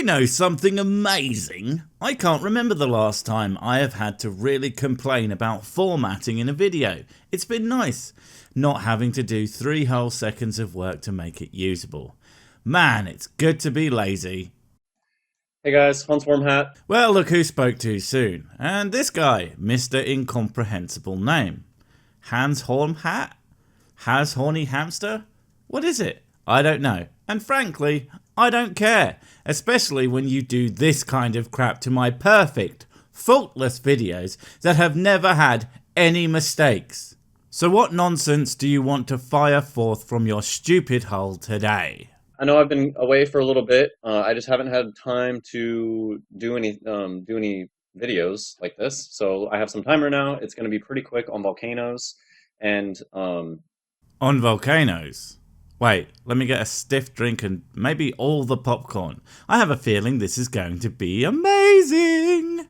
You know something amazing? I can't remember the last time I have had to really complain about formatting in a video. It's been nice, not having to do 3 whole seconds of work to make it usable. Man, it's good to be lazy. Hey guys, Hans Wormhat. Well, look who spoke too soon. And this guy, Mr. Incomprehensible Name. Hans Hornhat? Has Horny Hamster? What is it? I don't know. And frankly, I don't care. Especially when you do this kind of crap to my perfect, faultless videos that have never had any mistakes. So what nonsense do you want to fire forth from your stupid hull today? I know I've been away for a little bit. I just haven't had time to do any videos like this. So I have some timer now. It's going to be pretty quick on volcanoes, and On volcanoes? Wait, let me get a stiff drink and maybe all the popcorn. I have a feeling this is going to be amazing.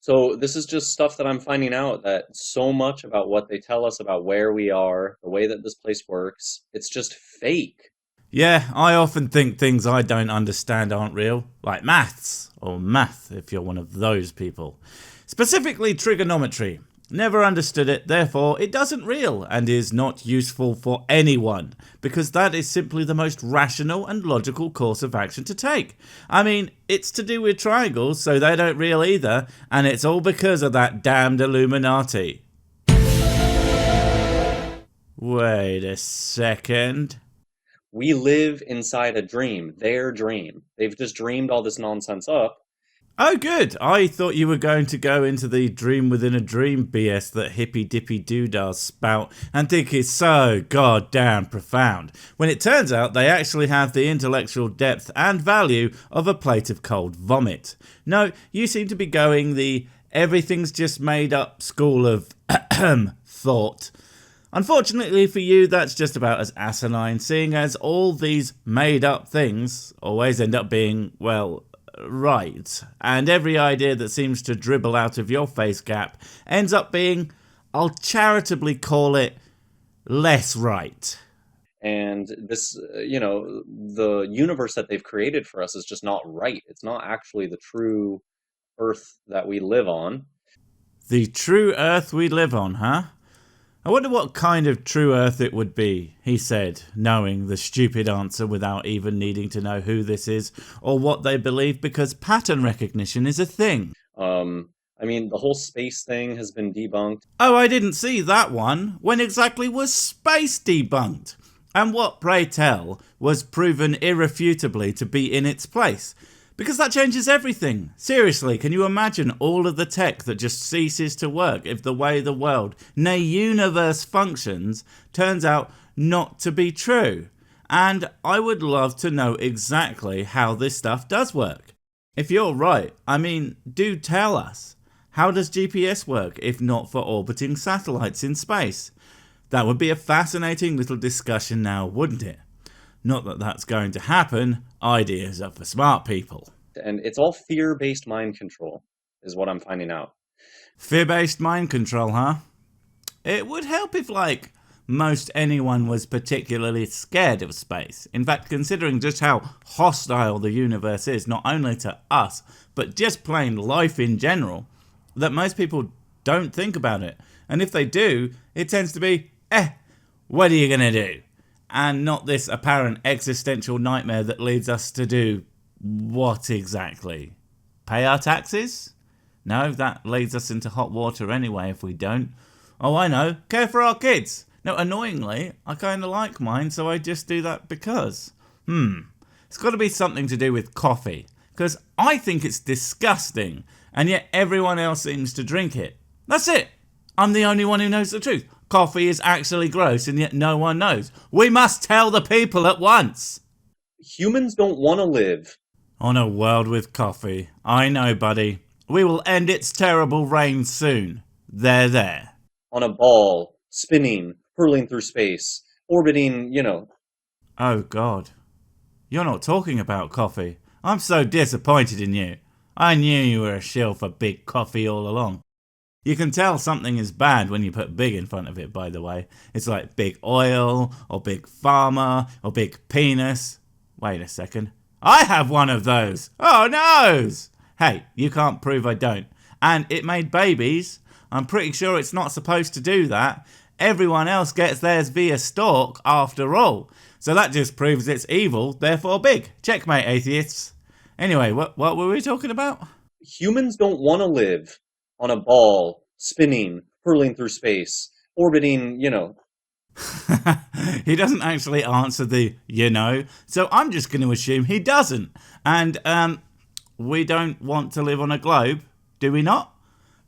so this is just stuff that I'm finding out, that so much about what they tell us about where we are, the way that this place works, it's just fake. Yeah, I often think things I don't understand aren't real, like maths, or math if you're one of those people. Specifically trigonometry. Never understood it, therefore it doesn't real and is not useful for anyone, because that is simply the most rational and logical course of action to take. I mean, it's to do with triangles, so they don't real either, and it's all because of that damned Illuminati. Wait a second. We live inside a dream, their dream. They've just dreamed all this nonsense up. Oh good, I thought you were going to go into the dream within a dream BS that hippy dippy doodahs spout and think is so goddamn profound, when it turns out they actually have the intellectual depth and value of a plate of cold vomit. No, you seem to be going the everything's just made up school of thought. Unfortunately for you, that's just about as asinine, seeing as all these made up things always end up being, well, right, and every idea that seems to dribble out of your face gap ends up being, I'll charitably call it, less right. And this, the universe that they've created for us is just not right. It's not actually the true Earth that we live on. The true Earth we live on, huh? I wonder what kind of true Earth it would be, he said, knowing the stupid answer without even needing to know who this is or what they believe, because pattern recognition is a thing. I mean, the whole space thing has been debunked. Oh, I didn't see that one. When exactly was space debunked? And what, pray tell, was proven irrefutably to be in its place? Because that changes everything. Seriously, can you imagine all of the tech that just ceases to work if the way the world, nay universe functions, turns out not to be true? And I would love to know exactly how this stuff does work. If you're right, I mean, do tell us. How does GPS work if not for orbiting satellites in space? That would be a fascinating little discussion now, wouldn't it? Not that that's going to happen. Ideas are for smart people. And it's all fear-based mind control, is what I'm finding out. Fear-based mind control, huh? It would help if, like, most anyone was particularly scared of space. In fact, considering just how hostile the universe is, not only to us, but just plain life in general, that most people don't think about it. And if they do, it tends to be, what are you gonna do? And not this apparent existential nightmare that leads us to do what exactly? Pay our taxes? No, that leads us into hot water anyway if we don't. Oh, I know, care for our kids. No, annoyingly, I kind of like mine, so I just do that because. It's got to be something to do with coffee, because I think it's disgusting, and yet everyone else seems to drink it. That's it. I'm the only one who knows the truth. Coffee is actually gross, and yet no one knows. We must tell the people at once. Humans don't want to live on a world with coffee. I know, buddy. We will end its terrible reign soon. There. on a ball, spinning, hurling through space, orbiting, Oh, God. You're not talking about coffee. I'm so disappointed in you. I knew you were a shill for big coffee all along. You can tell something is bad when you put big in front of it, by the way. It's like big oil, or big pharma, or big penis. Wait a second. I have one of those. Oh, no. Hey, you can't prove I don't. And it made babies. I'm pretty sure it's not supposed to do that. Everyone else gets theirs via stalk after all. So that just proves it's evil, therefore big. Checkmate, atheists. Anyway, what were we talking about? Humans don't want to live on a ball, spinning, hurling through space, orbiting, He doesn't actually answer the so I'm just going to assume he doesn't. And we don't want to live on a globe, do we not?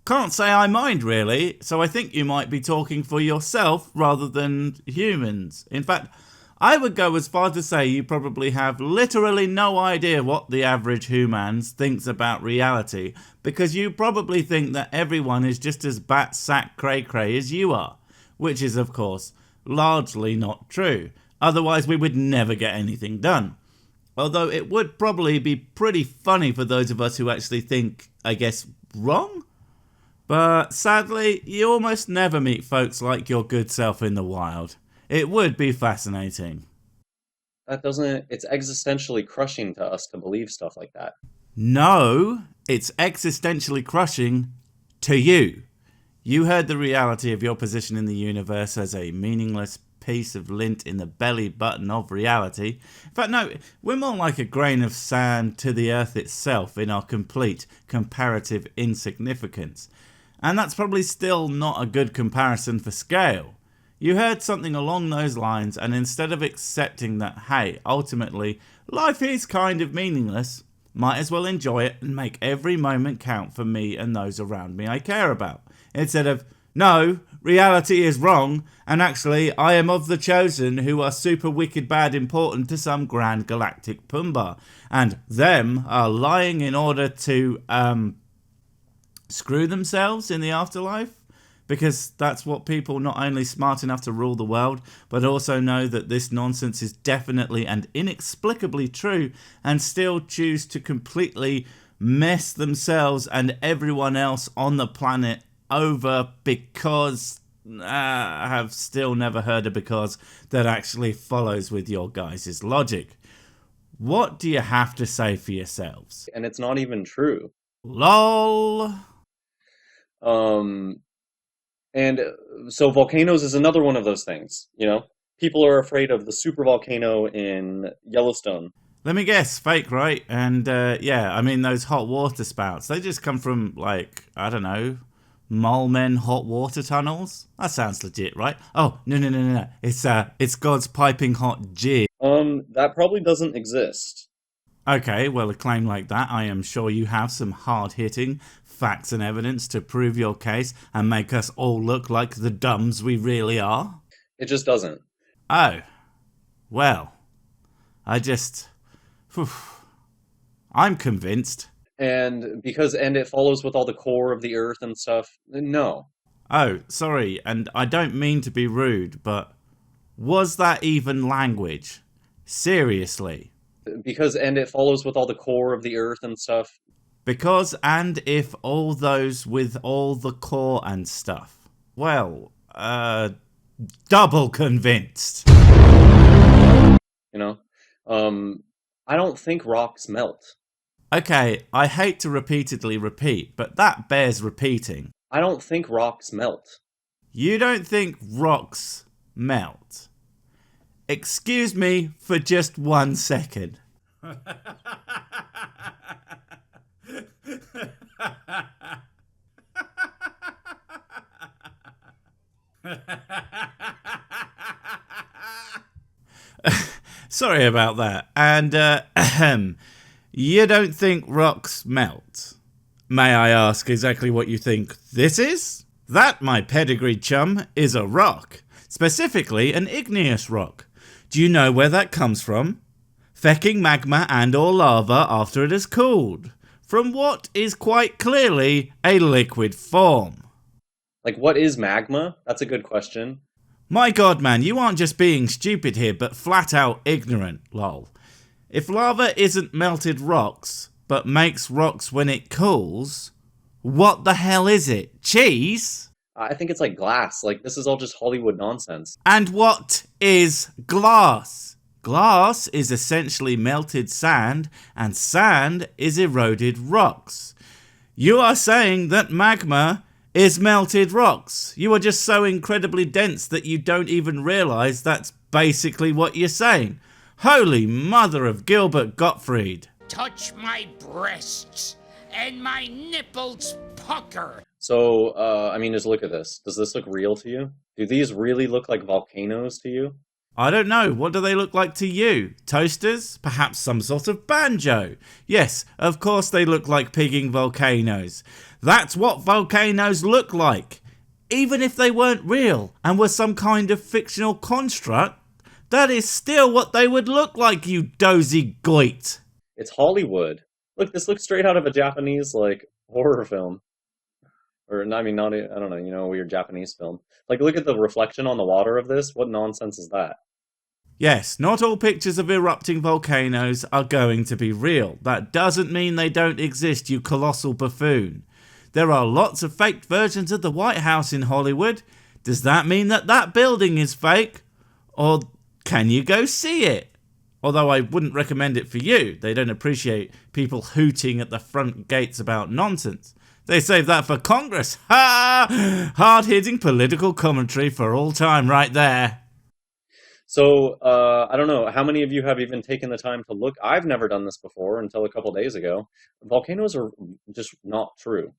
Can't say I mind, really, so I think you might be talking for yourself rather than humans. In fact, I would go as far to say you probably have literally no idea what the average humans thinks about reality, because you probably think that everyone is just as bat-sack cray-cray as you are, which is, of course, largely not true. Otherwise, we would never get anything done. Although it would probably be pretty funny for those of us who actually think, I guess, wrong? But sadly, you almost never meet folks like your good self in the wild. It would be fascinating. It's existentially crushing to us to believe stuff like that. No, it's existentially crushing to you. You heard the reality of your position in the universe as a meaningless piece of lint in the belly button of reality. In fact, no, we're more like a grain of sand to the earth itself in our complete comparative insignificance. And that's probably still not a good comparison for scale. You heard something along those lines, and instead of accepting that, hey, ultimately, life is kind of meaningless, might as well enjoy it and make every moment count for me and those around me I care about. Instead of, no, reality is wrong, and actually I am of the chosen who are super wicked bad important to some grand galactic Pumbaa, and them are lying in order to, screw themselves in the afterlife, because that's what people not only smart enough to rule the world, but also know that this nonsense is definitely and inexplicably true, and still choose to completely mess themselves and everyone else on the planet over because I have still never heard a because that actually follows with your guys' logic. What do you have to say for yourselves? And it's not even true. LOL. And so Volcanoes is another one of those things, People are afraid of the super volcano in Yellowstone. Let me guess, fake, right? And those hot water spouts, they just come from, I don't know, mole men hot water tunnels? That sounds legit, right? Oh, no. It's God's piping hot jizz. That probably doesn't exist. Okay, well, a claim like that, I am sure you have some hard-hitting facts and evidence to prove your case and make us all look like the dumbs we really are. It just doesn't. Oh. Well. I'm convinced. And it follows with all the core of the earth and stuff. No. Oh, sorry, and I don't mean to be rude, but was that even language? Seriously. And it follows with all the core of the earth and stuff. Because and if all those with all the core and stuff. Well, double convinced. I don't think rocks melt. Okay, I hate to repeatedly repeat, but that bears repeating. I don't think rocks melt. You don't think rocks melt? Excuse me for just 1 second. Sorry about that. And, you don't think rocks melt? May I ask exactly what you think this is? That, my pedigreed chum, is a rock. Specifically, an igneous rock. Do you know where that comes from? Fecking magma and or lava after it has cooled. From what is quite clearly a liquid form. What is magma? That's a good question. My god, man, you aren't just being stupid here, but flat out ignorant, lol. If lava isn't melted rocks, but makes rocks when it cools, what the hell is it? Cheese? I think it's like glass. This is all just Hollywood nonsense. And what is glass? Glass is essentially melted sand, and sand is eroded rocks. You are saying that magma is melted rocks. You are just so incredibly dense that you don't even realise that's basically what you're saying. Holy mother of Gilbert Gottfried. Touch my breasts, and my nipples pucker. So, I mean, just look at this. Does this look real to you? Do these really look like volcanoes to you? I don't know. What do they look like to you? Toasters? Perhaps some sort of banjo? Yes, of course they look like pigging volcanoes. That's what volcanoes look like. Even if they weren't real and were some kind of fictional construct, that is still what they would look like, you dozy goit. It's Hollywood. Look, this looks straight out of a Japanese, like, horror film. Or, I mean, not, I don't know, you know, a weird Japanese film. Like, look at the reflection on the water of this. What nonsense is that? Yes, not all pictures of erupting volcanoes are going to be real. That doesn't mean they don't exist, you colossal buffoon. There are lots of faked versions of the White House in Hollywood. Does that mean that that building is fake? Or can you go see it? Although I wouldn't recommend it for you. They don't appreciate people hooting at the front gates about nonsense. They save that for Congress. Ha! Hard-hitting political commentary for all time right there. So, I don't know, how many of you have even taken the time to look? I've never done this before until a couple days ago. Volcanoes are just not true.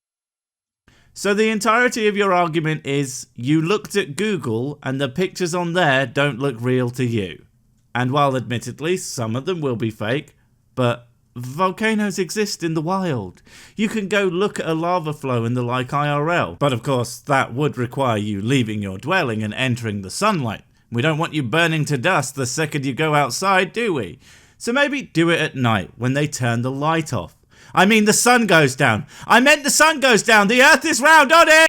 So the entirety of your argument is you looked at Google and the pictures on there don't look real to you. And while admittedly some of them will be fake, but volcanoes exist in the wild. You can go look at a lava flow in the like IRL. But of course that would require you leaving your dwelling and entering the sunlight. We don't want you burning to dust the second you go outside, do we? So maybe do it at night when they turn the light off. I mean the sun goes down. I meant the sun goes down. The earth is round on it!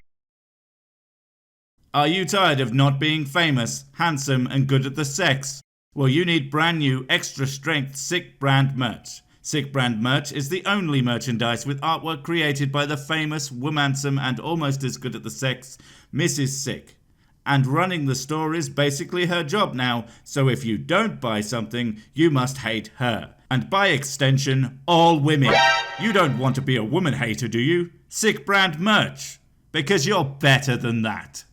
Are you tired of not being famous, handsome and good at the sex? Well, you need brand new extra strength Sick brand merch. Sick brand merch is the only merchandise with artwork created by the famous, womansome and almost as good at the sex, Mrs. Sick. And running the store is basically her job now, so if you don't buy something, you must hate her. And by extension, all women. You don't want to be a woman hater, do you? Sick brand merch. Because you're better than that.